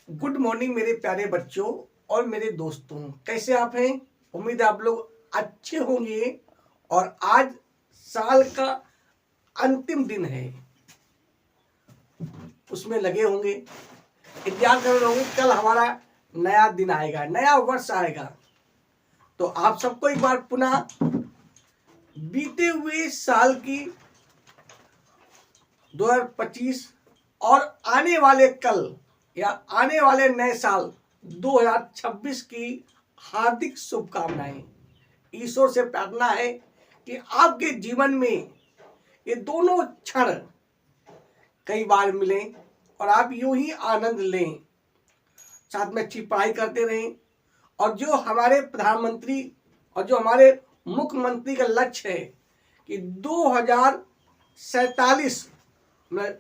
Good morning मेरे प्यारे बच्चों और मेरे दोस्तों, कैसे आप हैं। उम्मीद है आप लोग अच्छे होंगे। और आज साल का अंतिम दिन है, उसमें लगे होंगे, इंतजार कर रहे होंगे कल हमारा नया दिन आएगा, नया वर्ष आएगा। तो आप सबको एक बार पुनः बीते हुए साल की 2025 और आने वाले कल या आने वाले नए साल 2026 की हार्दिक शुभकामनाएं। ईश्वर से प्रार्थना है कि आपके जीवन में ये दोनों क्षण कई बार मिलें और आप यूं ही आनंद लें, साथ में अच्छी पढ़ाई करते रहें। और जो हमारे प्रधानमंत्री और जो हमारे मुख्यमंत्री का लक्ष्य है कि 2047 में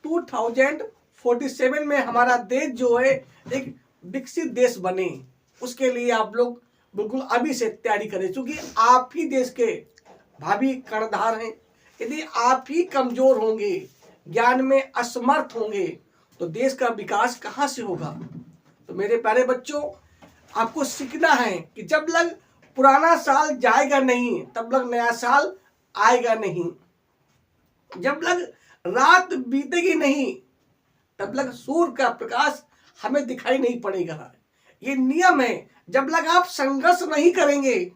2047 में हमारा देश जो है एक विकसित देश बने, उसके लिए आप लोग बिल्कुल अभी से तैयारी करें, क्योंकि आप ही देश के भावी कर्णधार हैं। यदि आप ही कमजोर होंगे, ज्ञान में असमर्थ होंगे, तो देश का विकास कहाँ से होगा। तो मेरे प्यारे बच्चों, आपको सीखना है कि जब लग पुराना साल जाएगा नहीं तब लग नया साल आएगा नहीं। जब लग रात बीतेगी नहीं तब लग सूर्य का प्रकाश हमें दिखाई नहीं पड़ेगा। ये नियम है। जब लग आप संघर्ष नहीं करेंगे,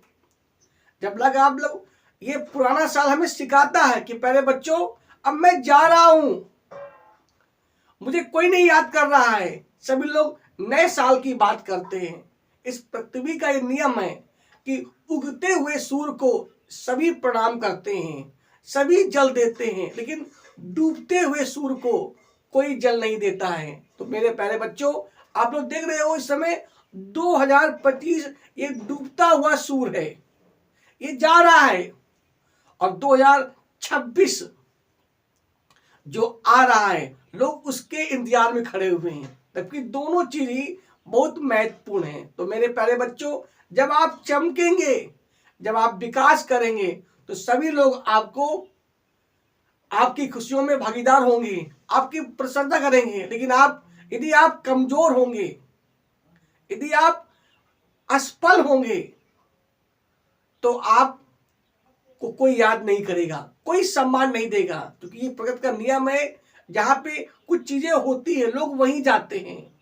जब लग आप लोग, ये पुराना साल हमें सिखाता है कि प्यारे बच्चों अब मैं जा रहा हूं, मुझे कोई नहीं याद कर रहा है, सभी लोग नए साल की बात करते हैं। इस पृथ्वी का ये नियम है कि उगते हुए सूर्य को सभी प्रणाम करते हैं, सभी जल देते हैं, लेकिन डूबते हुए सूर्य को कोई जल नहीं देता है। तो मेरे प्यारे बच्चों, आप लोग देख रहे हो इस समय 2025 ये डूबता हुआ सूर्य है, ये जा रहा है। और 2026 जो आ रहा है, लोग उसके इंतजार में खड़े हुए हैं, जबकि दोनों चीज ही बहुत महत्वपूर्ण है। तो मेरे प्यारे बच्चों, जब आप चमकेंगे, जब आप विकास करेंगे, तो सभी लोग आपको आपकी खुशियों में भागीदार होंगे, आपकी प्रशंसा करेंगे। लेकिन यदि आप कमजोर होंगे, यदि आप असफल होंगे, तो आप को कोई याद नहीं करेगा, कोई सम्मान नहीं देगा, क्योंकि ये प्रकृति का नियम है। जहां पे कुछ चीजें होती है, लोग वहीं जाते हैं।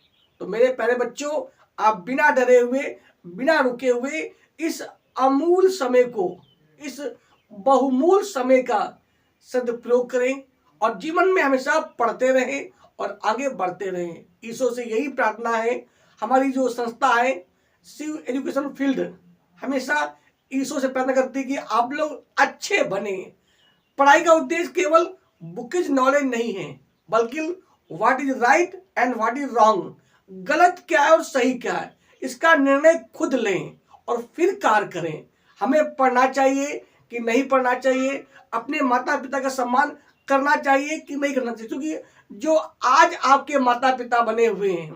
तो मेरे प्यारे बच्चों, आप बिना डरे हुए, बिना रुके हुए इस अमूल समय को, इस बहुमूल समय का सदुपयोग करें और जीवन में हमेशा पढ़ते रहें और आगे बढ़ते रहें। ईश्वर से यही प्रार्थना है। हमारी जो संस्था है शिव एजुकेशन फील्ड, हमेशा ईश्वर से प्रार्थना करती है कि आप लोग अच्छे बने। पढ़ाई का उद्देश्य केवल बुकिश नॉलेज नहीं है, बल्कि what is right and what is wrong, गलत क्या है और सही क्या है, इसका निर्णय खुद लें और फिर कार्य करें। हमें पढ़ना चाहिए कि नहीं पढ़ना चाहिए, अपने माता पिता का सम्मान करना चाहिए कि नहीं करना चाहिए, क्योंकि जो आज आपके माता पिता बने हुए हैं,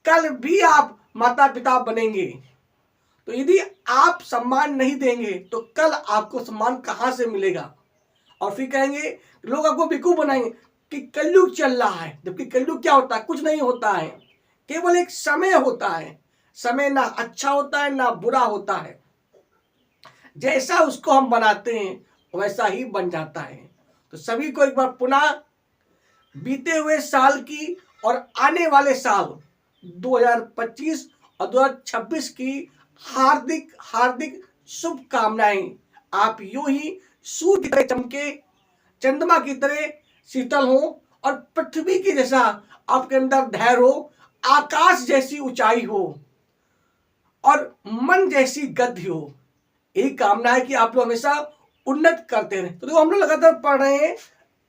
कल भी आप माता पिता बनेंगे। तो यदि आप सम्मान नहीं देंगे तो कल आपको सम्मान कहां से मिलेगा। और फिर कहेंगे, लोग आपको बेवकूफ बनाएंगे कि कलयुग चल रहा है, जबकि कलयुग क्या होता है, कुछ नहीं होता है, केवल एक समय होता है। समय ना अच्छा होता है ना बुरा होता है, जैसा उसको हम बनाते हैं वैसा ही बन जाता है। तो सभी को एक बार पुनः बीते हुए साल की और आने वाले साल 2025 और 2026 की हार्दिक हार्दिक शुभकामनाएं। आप यूं ही सूर्य की तरह चमके, चंद्रमा की तरह शीतल हो और पृथ्वी की जैसा आपके अंदर धैर्य हो, आकाश जैसी ऊंचाई हो और मन जैसी गति हो। यही कामना है कि आप लोग हमेशा उन्नत करते रहे। तो देखो, हम लोग लगातार पढ़ रहे हैं,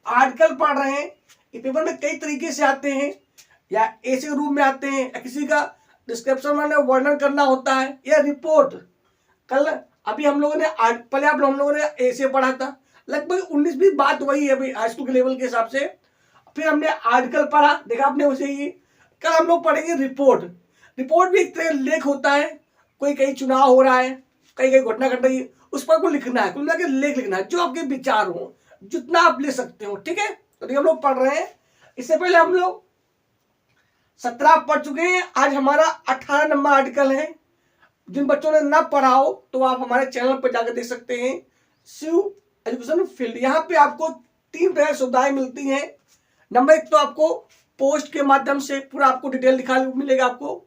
आर्टिकल पढ़ रहे हैं। ये पेपर में कई तरीके से आते हैं, या ऐसे रूप में आते हैं, या किसी का डिस्क्रिप्शन में वर्णन करना होता है, या रिपोर्ट। कल अभी हम लोगों ने पहले हम लोगों ने ऐसे पढ़ा था, लगभग 19-20 बात वही है हाई स्कूल के लेवल के हिसाब से। फिर हमने आर्टिकल पढ़ा, देखा आपने वैसे ही। कल हम लोग पढ़ेंगे रिपोर्ट। रिपोर्ट भी एक तरह लेख होता है, कोई कहीं चुनाव हो रहा है, कहीं कहीं घटना घट रही है, उस पर को लिखना है, कुल मिला के लेख लिखना है, जो आपके विचार हो, जितना आप ले सकते हो। ठीक है, तो हम लोग पढ़ रहे हैं। इससे पहले हम लोग 17 पढ़ चुके हैं। आज हमारा 18 नंबर आर्टिकल है। जिन बच्चों ने ना पढ़ा हो तो आप हमारे चैनल पर जाकर देख सकते हैं, शिव एजुकेशन फील्ड। यहाँ पे आपको 3 तरह की सुविधाएं मिलती हैं। नंबर 1 तो आपको पोस्ट के माध्यम से पूरा आपको डिटेल लिखा मिलेगा आपको।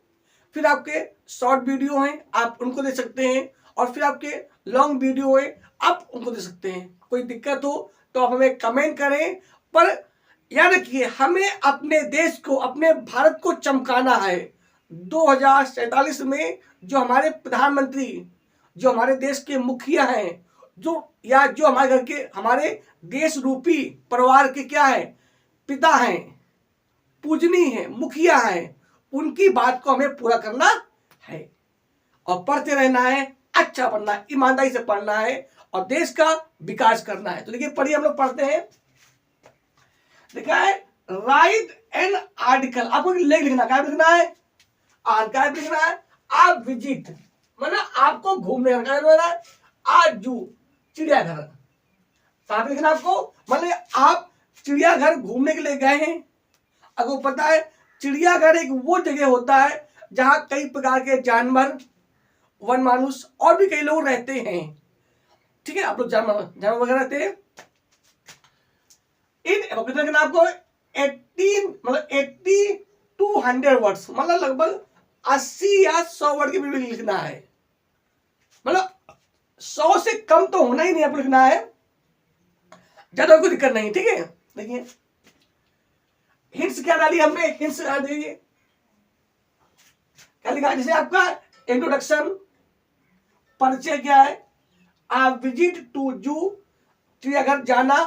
फिर आपके शॉर्ट वीडियो हैं, आप उनको दे सकते हैं। और फिर आपके लॉन्ग वीडियो है, आप उनको दे सकते हैं। कोई दिक्कत हो तो आप हमें कमेंट करें। पर याद रखिए, हमें अपने देश को, अपने भारत को चमकाना है। 2047 में जो हमारे प्रधानमंत्री, जो हमारे देश के मुखिया हैं, जो हमारे घर के, हमारे देश रूपी परिवार के क्या है, पिता हैं, पूजनीय हैं, मुखिया हैं, उनकी बात को हमें पूरा करना है और पढ़ते रहना है, अच्छा पढ़ना है, ईमानदारी से पढ़ना है और देश का विकास करना है। तो देखिए पढ़िए, हम लोग पढ़ते हैं। देखा है, राइट एन आर्टिकल, आपको लेख लिखना, क्या लिखना है, क्या लिखना है, आप विजिट, मतलब आपको घूमने का, आज जू, चिड़ियाघर, कहां लिखना आपको, मतलब आप चिड़ियाघर घूमने के लिए गए हैं। आपको पता है चिड़ियाघर एक वो जगह होता है जहां कई प्रकार के जानवर, वन मानुष और भी कई लोग रहते हैं। ठीक है, आप लोग जानवर वगैरह रहते हैं। कितना आपको 80 to 100 वर्ड्स, मतलब लगभग 80 या 100 वर्ड की वीडियो लिखना है। मतलब 100 से कम तो होना ही नहीं, आपको लिखना है, ज्यादा कोई दिक्कत नहीं। ठीक है, देखिए हिंट्स क्या डाली हमने, हिंट्स देखिए क्या लिखा, जैसे आपका इंट्रोडक्शन, परिचय क्या है, आप विजिट टू जू, चिड़ियाघर जाना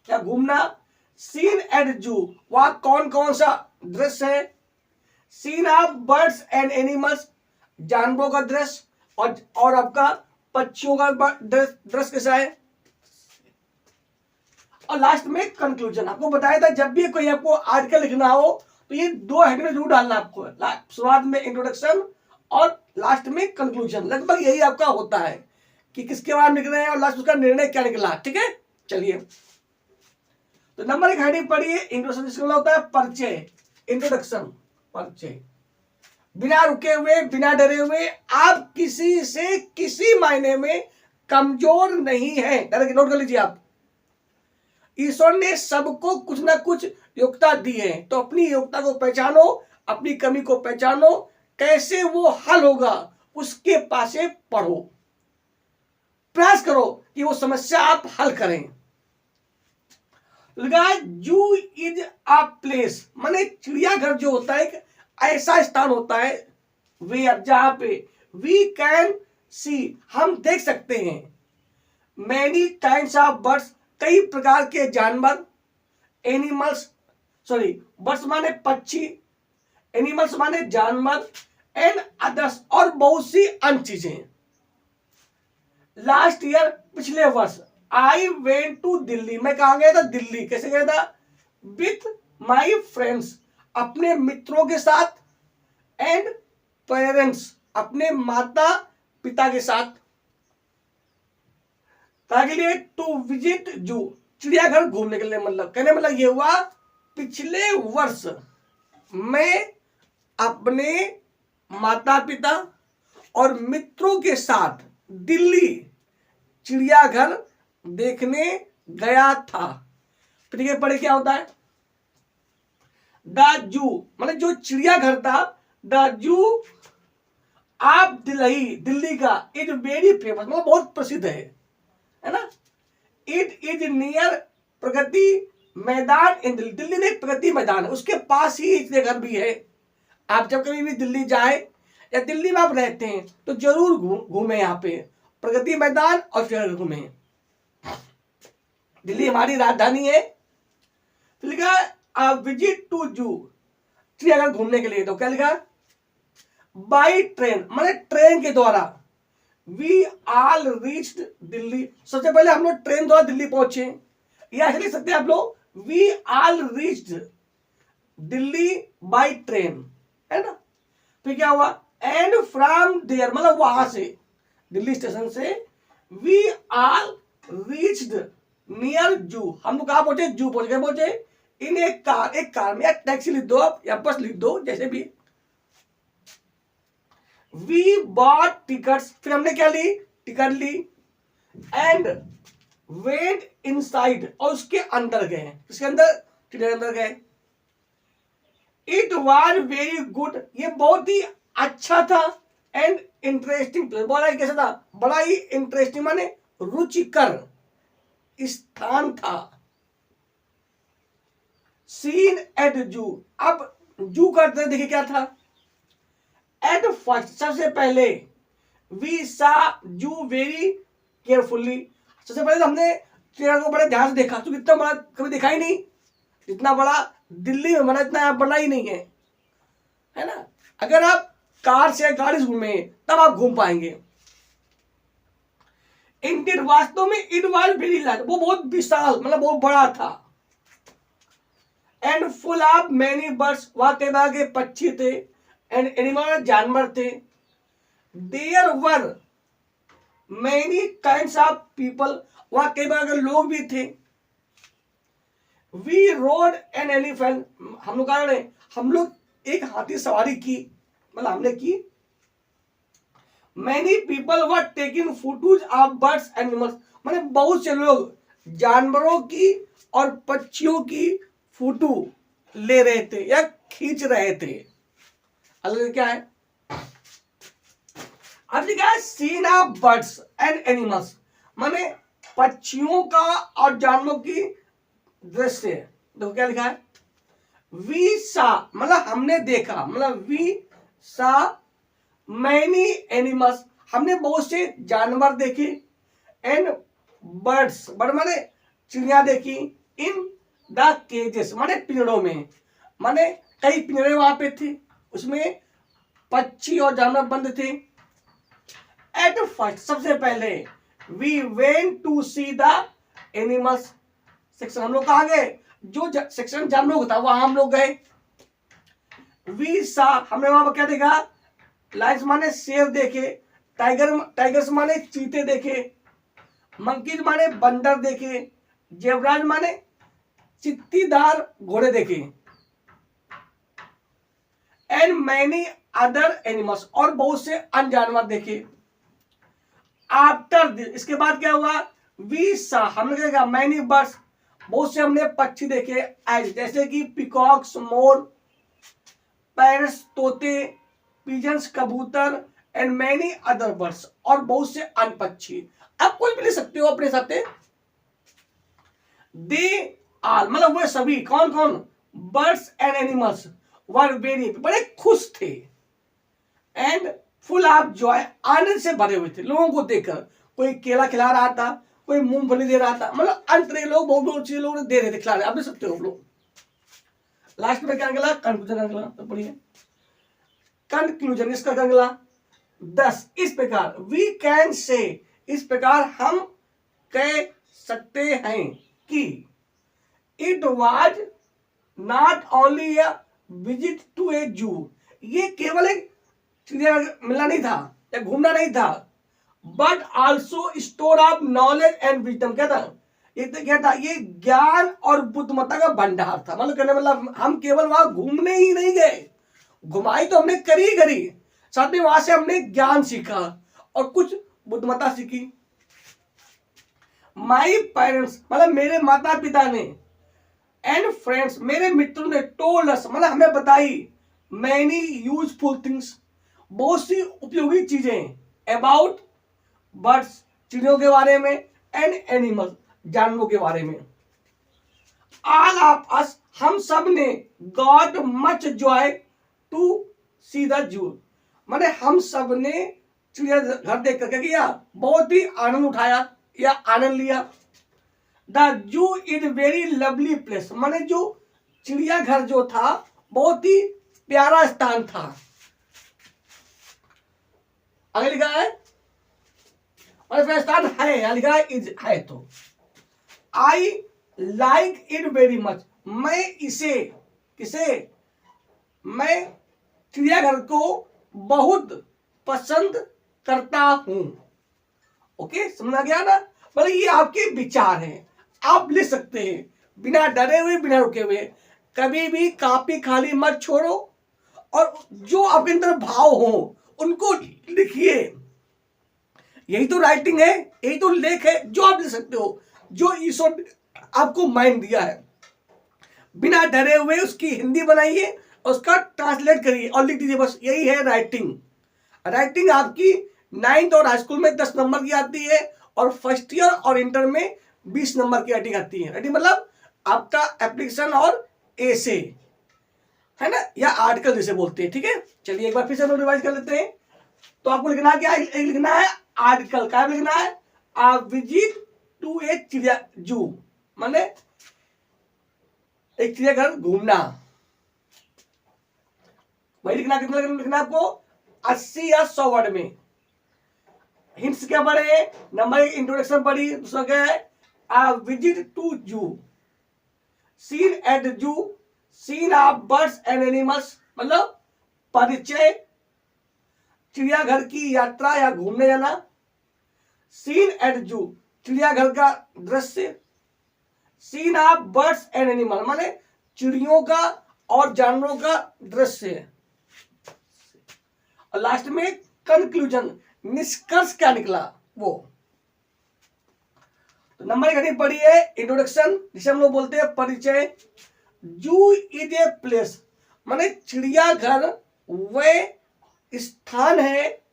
या घूमना, सीन एट जू, वहां कौन कौन सा दृश्य है, scene of birds and animals, जानवरों का दृश्य, और आपका पक्षियों का दृश्य कैसा है, और लास्ट में कंक्लूजन। आपको बताया था जब भी कोई आपको आर्टिकल लिखना हो तो ये 2 हेड में जरूर डालना आपको, शुरुआत में इंट्रोडक्शन और लास्ट में कंक्लूजन। लगभग यही आपका होता है कि किसके बारे में लिख रहे हैं और लास्ट उसका निर्णय क्या निकला। ठीक है, चलिए तो नंबर 1 हेडिंग पढ़िए, इंट्रोडक्शन जिसका होता है परिचय, इंट्रोडक्शन, परिचय। बिना रुके हुए, बिना डरे हुए, आप किसी से किसी मायने में कमजोर नहीं है। नोट कर लीजिए आप, ईश्वर ने सबको कुछ ना कुछ योग्यता दी है, तो अपनी योग्यता को पहचानो, अपनी कमी को पहचानो, कैसे वो हल होगा उसके पासे पढ़ो, प्रयास करो कि वो समस्या आप हल करें। जू इज अ प्लेस, माने चिड़ियाघर जो होता है एक ऐसा स्थान होता है वेयर, जहां पे वी कैन सी, हम देख सकते हैं, मैनी काइंड्स ऑफ बर्ड्स, कई प्रकार के जानवर, एनिमल्स, सॉरी बर्ड्स माने पक्षी, एनिमल्स माने जानवर, एंड अदर्स, और बहुत सी अन्य चीजें। लास्ट ईयर, पिछले वर्ष, आई वेंट टू दिल्ली, मैं कहां गया था, दिल्ली। कैसे गया था, विथ माई फ्रेंड्स, अपने मित्रों के साथ, एंड पेरेंट्स, अपने माता पिता के साथ। के लिए टू विजिट जू, चिड़ियाघर घूमने के लिए, मतलब कहने मतलब ये हुआ पिछले वर्ष मैं अपने माता पिता और मित्रों के साथ दिल्ली चिड़ियाघर देखने गया था। ठीक है, पढ़े क्या होता है, द जू, मतलब जो चिड़ियाघर था, the zoo of Delhi, Delhi का, इज वेरी फेमस, मतलब बहुत प्रसिद्ध है ना। It is near Pragati Maidan इन दिल्ली, दिल्ली में एक प्रगति मैदान है, उसके पास ही एक घर भी है। आप जब कभी भी दिल्ली जाए या दिल्ली में आप रहते हैं तो जरूर घूमें यहाँ पे प्रगति मैदान और फिर घूमें। दिल्ली हमारी राजधानी है। तो लिखा विजिट टू जू, चिड़ियाघर घूमने के लिए, तो क्या लिखा, बाई ट्रेन, मतलब ट्रेन के द्वारा, वी ऑल रीच्ड दिल्ली, सबसे पहले हम लोग ट्रेन द्वारा दिल्ली पहुंचे, या ऐसे लिख सकते हैं आप लोग, we all reached Delhi by train, है ना। फिर क्या हुआ, एंड फ्रॉम देयर, मतलब वहां से, दिल्ली स्टेशन से, वी ऑल रीच्ड नियर जू, हम लोग कहां पहुंचे, जू पहुंच गए, पहुंचे इन एक कार में, या टैक्सी लिख दो आप, या बस लिख दो, जैसे भी। वी बॉट टिकट्स, फिर हमने क्या ली, टिकट ली, एंड वेट इनसाइड, और उसके अंदर गए, उसके अंदर, ट्रेन के अंदर गए। इट वाज वेरी गुड, ये बहुत ही अच्छा था, एंड इंटरेस्टिंग प्लेस, बड़ा ही कैसा था, बड़ा ही इंटरेस्टिंग माने रुचिकर स्थान था। सीन एट जू, अब जू का देखिए क्या था। एट फर्स्ट, सबसे पहले, वी सा जू वेरी केयरफुली, सबसे पहले तो हमने चिड़िया को बड़े ध्यान से देखा, तो इतना बड़ा कभी देखा ही नहीं, इतना बड़ा दिल्ली में बना, इतना बड़ा ही नहीं है ना। अगर आप कार से गाड़ी से घूमे तब आप घूम पाएंगे। इंडियन, वास्तव में इट वाज वेरी लार्ज, वो बहुत विशाल, मतलब बहुत बड़ा था। And full of many birds, वहां कई तरह के पक्षी थे, एंड एनिमल, जानवर थे। There were many kinds of people, वहां कई तरह के लोग भी थे। वी रोड एन एलिफेंट, हम लोग एक हाथी सवारी की, मतलब हमने की। Many people were taking photos of birds animals, मैंने बहुत से लोग जानवरों की और पक्षियों की फोटो ले रहे थे या खींच रहे थे। अलग क्या है, अब लिखा है scene of birds and animals, माने पक्षियों का और जानवरों की दृश्य। देखो क्या लिखा है, वी सा, मतलब हमने देखा, मतलब वी सा मैनी एनिमल्स, हमने बहुत से जानवर देखे। एंड बर्ड्स, बर्ड माने चिड़िया देखी। इन द केजेस, माने पिंजड़ों में, माने कई पिंजड़े वहां पे थे, उसमें पक्षी और जानवर बंद थे। एट फर्स्ट, सबसे पहले, we went to see the animals section, हम लोग कहाँ गए, जो सेक्शन जानवरों का था वहां हम लोग गए। वी सा, हमने वहां पर क्या देखा, लायंस माने शेर देखे, टाइगर्स माने चीते देखे, मंकीज माने बंदर देखे, जेब्राज माने चित्तीदार घोड़े देखे। एंड मैनी अदर एनिमल्स, और बहुत से अन्य जानवर देखे। आफ्टर दिस, इसके बाद क्या हुआ, वी सा, हमने देखा मैनी बर्ड्स, बहुत से हमने पक्षी देखे, एज, जैसे कि पिकॉक्स मोर, पैरट्स तोते, पिजन्स कबूतर, एंड मैनी अदर बर्ड्स, और बहुत से अन्य पक्षी। आप कोई भी ले सकते हो अपने हिसाब से। दे आल, मतलब वे सभी, कौन कौन, birds and animals were very, बड़े खुश थे। एंड फुल ऑफ जॉय, आनंद से भरे हुए थे लोगों को देखकर। कोई केला खिला रहा था, कोई मूंगफली दे रहा था, मतलब अंतरे लोग, बहुत चीज लोग दे रहे थे, खिला रहे, आप देख सकते हो लोग। लास्ट में क्या निकला, कंक्लूजन निकला, तो पढ़िए कंक्लूजन, इसका क्या निकला, 10, इस प्रकार, वी कैन से, इस प्रकार हम कह सकते हैं कि it was not only a visit to a zoo, ये केवल एक चिड़ियाघर मिलना नहीं था या घूमना नहीं था, but also store of knowledge and wisdom, क्या था, ये तो क्या था, ये ज्ञान और बुद्धिमत्ता का भंडार था। मतलब हम केवल वहां घूमने ही नहीं गए, घुमाई तो हमने करी, साथ में वहां से हमने ज्ञान सीखा और कुछ बुद्धिमत्ता सीखी। माई पेरेंट्स, मतलब मेरे माता पिता ने, एंड फ्रेंड्स, मेरे मित्रों ने, टोल्ड अस, मतलब हमें बताई, मैनी यूजफुल थिंग्स, बहुत सी उपयोगी चीजें, अबाउट बर्ड्स, चिड़ियों के बारे में, एंड एनिमल्स, जानवरों के बारे में। ऑल ऑफ अस, हम सब ने, got much joy to see the zoo, माने हम सब ने चिड़ियाघर देख करके किया, बहुत ही आनंद उठाया या आनंद लिया। The zoo is very lovely place, माने जो चिड़ियाघर जो था बहुत ही प्यारा स्थान था। आगे लिखा है, और स्थान है, या लिखा है इज, है, तो I like it very much, मैं इसे, किसे, मैं चिड़ियाघर को बहुत पसंद करता हूं। ओके, समझ गया ना, मतलब ये आपके विचार हैं, आप लिख सकते हैं, बिना डरे हुए, बिना रुके हुए। कभी भी कॉपी खाली मत छोड़ो और जो आपके अंदर भाव हो उनको लिखिए। यही तो राइटिंग है, यही तो लेख है जो आप लिख सकते हो, जो ईश्वर ने आपको माइंड दिया है। बिना डरे हुए उसकी हिंदी बनाइए और उसका ट्रांसलेट करिए और लिख दीजिए, बस यही है राइटिंग। राइटिंग आपकी 9th और हाई स्कूल में 10 नंबर की आती है और फर्स्ट ईयर और इंटर में 20 नंबर की राइटिंग आती है। राइटिंग मतलब आपका एप्लीकेशन और एसे, है ना, या आर्टिकल जिसे बोलते हैं। ठीक है, चलिए एक बार फिर से हम रिवाइज कर लेते हैं। तो आपको लिखना है क्या, लिखना है आर्टिकल। क्या लिखना है, आ विजिट टू ए चिड़िया जू, माने एक चिड़ियाघर घूमना। वही लिखना, कितना लिखना आपको, 80 या 100 वर्ड में। हिंट्स क्या पढ़े, नंबर एक इंट्रोडक्शन पढ़ी, दूसरा क्या है, a visit to zoo, scene at zoo, scene of birds and animals, मतलब परिचय, चिड़ियाघर की यात्रा या घूमने जाना। सीन एट जू, चिड़ियाघर का दृश्य। Scene of birds and animal, माने चिड़ियों का और जानवरों का दृश्य। और लास्ट में कंक्लूजन, निष्कर्ष क्या निकला वो। तो नंबर 1 पढ़ी है इंट्रोडक्शन, जिसे हम लोग बोलते हैं परिचय। जू इज ए प्लेस, माने चिड़ियाघर वह स्थान है,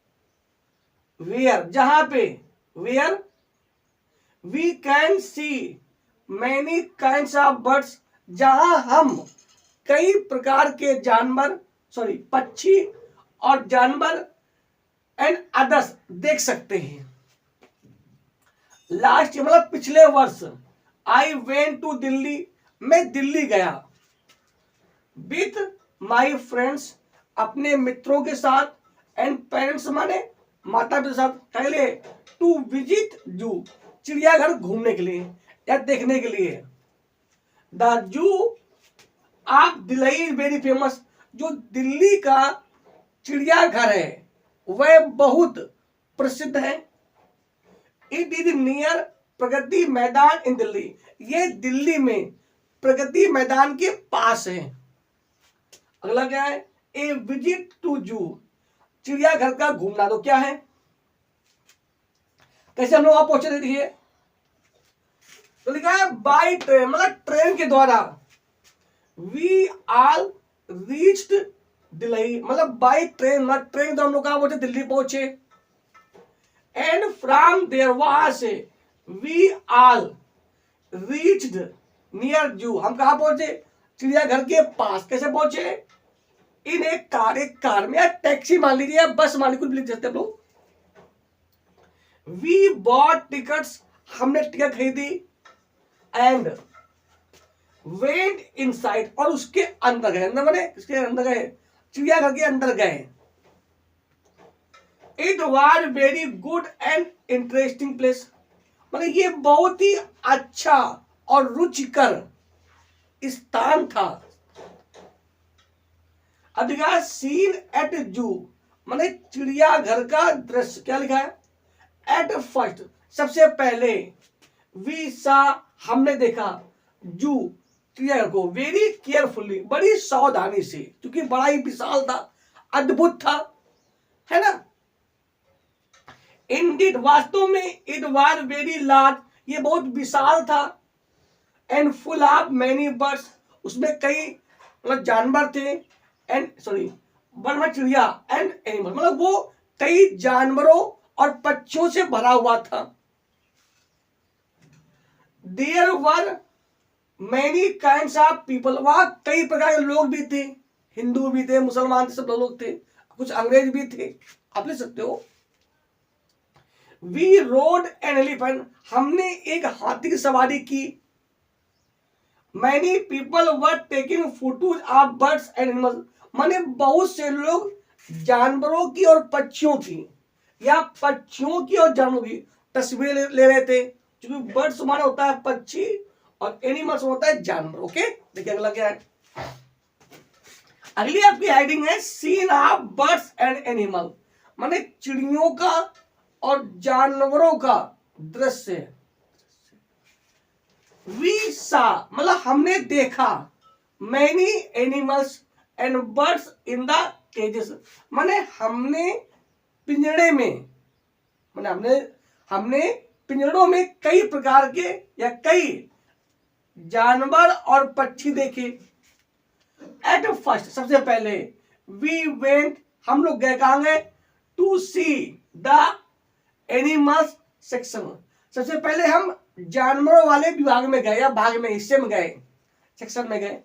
वेयर, जहां पे, where we can see many kinds of birds, जहां हम कई प्रकार के जानवर, पक्षी और जानवर एंड अदर्स देख सकते हैं। लास्ट मतलब पिछले वर्ष, आई वेंट टू दिल्ली, मैं दिल्ली गया। विथ माई फ्रेंड्स, अपने मित्रों के साथ। एंड पेरेंट्स माने माता पिता के साथ। पहले टू विजिट जू, चिड़ियाघर घूमने के लिए या देखने के लिए। The zoo of Delhi very famous, जो दिल्ली का चिड़ियाघर है वह बहुत प्रसिद्ध है। It is near Pragati Maidan इन दिल्ली, ये दिल्ली में प्रगति मैदान के पास है। अगला क्या है, ए विजिट टू जू, चिड़ियाघर का घूमना। तो क्या है, कैसे हम लोग वहां पहुंचे, देखिए तो लिखा है बाई ट्रेन, मतलब ट्रेन के द्वारा। वी आल रीच्ड दिल्ली, मतलब बाई ट्रेन, मतलब ट्रेन तो हम लोग कहां पहुंचे, दिल्ली पहुंचे। एंड फ्रॉम देयर, वहां से, वी आल रीच्ड नियर जू, हम कहां पहुंचे, चिड़ियाघर के पास। कैसे पहुंचे, इन एक कार में, या टैक्सी मान लीजिए या बस मान लीजिए, कुछ भी लिख सकते हैं लोग। वी बॉट टिकट्स, हमने टिकट खरीदी। एंड वेंट इनसाइड, और उसके अंदर गए, अंदर माने इसके अंदर गए, चिड़ियाघर के अंदर गए। It was very good and interesting place, मतलब ये बहुत ही अच्छा और रुचिकर स्थान था। अधिकार सीन एट जू, माने चिड़ियाघर का दृश्य। क्या लिखा है, एट फर्स्ट, सबसे पहले। वी सा, हमने देखा। जू, चिड़ियाघर को। वेरी केयरफुली, बड़ी सावधानी से, क्योंकि बड़ा ही विशाल था, अद्भुत था, है ना। इंडीड, वास्तव में। इट वाज वेरी लार्ज, ये बहुत विशाल था। And full of many birds, उसमें कई मतलब जानवर थे। एंड बर्ड, चिड़िया। एंड एनिमल, मतलब वो कई जानवरों और पक्षियों से भरा हुआ था। There were many kinds of people, वहां कई प्रकार के लोग भी थे, हिंदू भी थे, मुसलमान थे, सब लोग थे, कुछ अंग्रेज भी थे, आप ले सकते हो। वी रोड एन एलिफेंट, हमने एक हाथी की सवारी की। Many people were taking photos of birds and animals, माने बहुत से लोग जानवरों की और पक्षियों की, या पक्षियों की और जानवरों की तस्वीरें ले रहे थे, क्योंकि बर्ड्स माना होता है पक्षी और एनिमल्स होता है जानवर। ओके, देखिए अगला क्या है। अगली आपकी हेडिंग है scene of birds and animal, माने चिड़ियों का और जानवरों का दृश्य। वी सा मतलब हमने देखा, many animals and birds in the cages, माने हमने पिंजड़े में, माने हमने पिंजड़ों में कई प्रकार के या कई जानवर और पक्षी देखे। एट फर्स्ट सबसे पहले, वी वेंट हम लोग गए, कहां गए? To see the animals section, सबसे पहले हम जानवरों वाले विभाग में गए या भाग में, हिस्से में गए, सेक्शन में गए।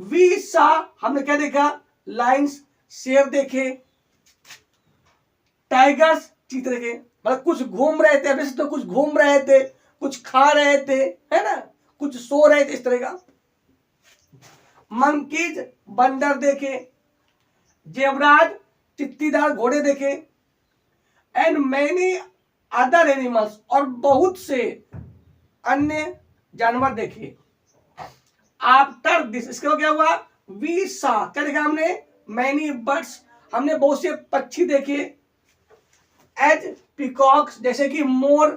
वी सा हमने क्या देखा? लायंस शेर देखे, टाइगर्स चीते देखे, मतलब कुछ घूम रहे थे, वैसे तो कुछ घूम रहे थे, कुछ खा रहे थे, है ना, कुछ सो रहे थे, इस तरह का। मंकीज बंदर देखे, जेबराज चित्तीदार घोड़े देखे, एंड मैनी अदर एनिमल्स और बहुत से अन्य जानवर देखे। आफ्टर दिस इसके बाद क्या हुआ? वी सा क्या देखा हमने? मैनी बर्ड्स हमने बहुत से पक्षी देखे, एज पिकॉक्स जैसे कि मोर,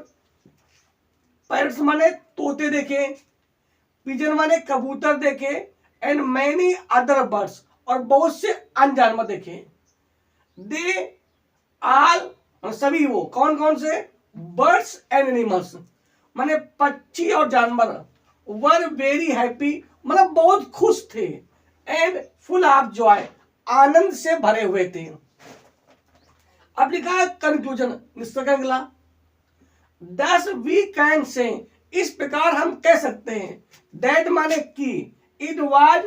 पैरट्स माने तोते देखे, पिजन माने कबूतर देखे, एंड मैनी अदर बर्ड्स और बहुत से अन्य जानवर देखे। दे आल सभी वो कौन कौन से? बर्ड्स एंड एनिमल्स माने पक्षी और जानवर, वर वेरी हैप्पी मतलब बहुत खुश थे, एंड फुल ऑफ जॉय आनंद से भरे हुए थे। अब लिखा है कंक्लूजन, निष्कर्ष निकला। दस वी कैन से इस प्रकार हम कह सकते हैं, दैट माने कि, it was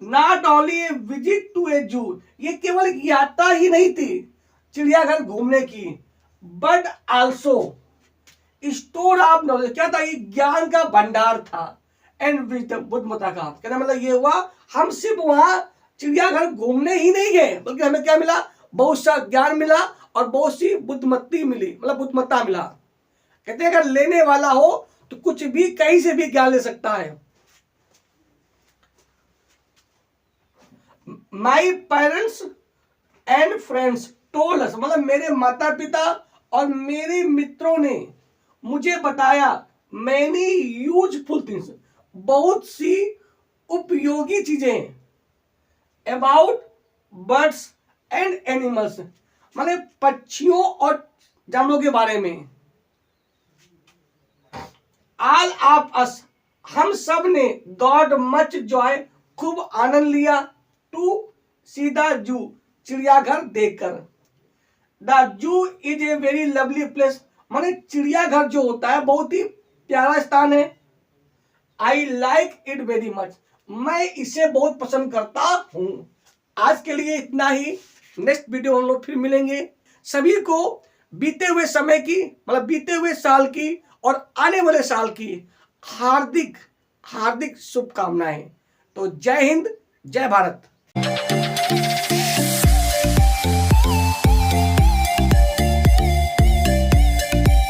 not only a visit to a zoo ये केवल एक यात्रा ही नहीं थी चिड़ियाघर घूमने की, but also store of knowledge क्या था? ये ज्ञान का भंडार था, एंड बुद्धिमत्ता का। कहना मतलब ये हुआ हम सिर्फ वहां चिड़ियाघर घूमने ही नहीं गए, बल्कि हमें क्या मिला? बहुत सा ज्ञान मिला और बहुत सी बुद्धिमत्ता मिली, मतलब बुद्धिमत्ता मिला। कहते हैं अगर लेने वाला हो तो कुछ भी कहीं से भी ज्ञान ले सकता है। My parents and friends told us मतलब मेरे माता पिता और मेरे मित्रों ने मुझे बताया, मैनी यूजफुल थिंग्स बहुत सी उपयोगी चीजें, अबाउट बर्ड्स एंड एनिमल्स माने पक्षियों और जानवरों के बारे में। ऑल ऑफ अस हम सब ने गॉट मच जॉय खूब आनंद लिया, टू सी द जू चिड़ियाघर देखकर। The zoo is a very lovely place माने चिड़ियाघर जो होता है बहुत ही प्यारा स्थान है। I like it very much मैं इसे बहुत पसंद करता हूं। आज के लिए इतना ही, नेक्स्ट वीडियो हम लोग फिर मिलेंगे। सभी को बीते हुए समय की मतलब बीते हुए साल की और आने वाले साल की हार्दिक हार्दिक शुभकामनाएं। तो जय हिंद, जय भारत।